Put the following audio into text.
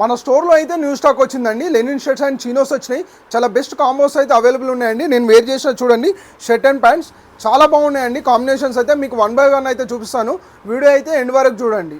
మన స్టోర్లో అయితే న్యూ స్టాక్ వచ్చిందండి. లెనిన్ షర్ట్స్ అండ్ చినోస్ వచ్చినాయి. చాలా బెస్ట్ కాంబోస్ అయితే అవైలబుల్ ఉన్నాయండి. నేను వేర్ చేసిన చూడండి, షర్ట్ అండ్ ప్యాంట్స్ చాలా బాగున్నాయండి. కాంబినేషన్స్ అయితే మీకు 1 by 1 అయితే చూపిస్తాను. వీడియో అయితే ఎండ్ వరకు చూడండి.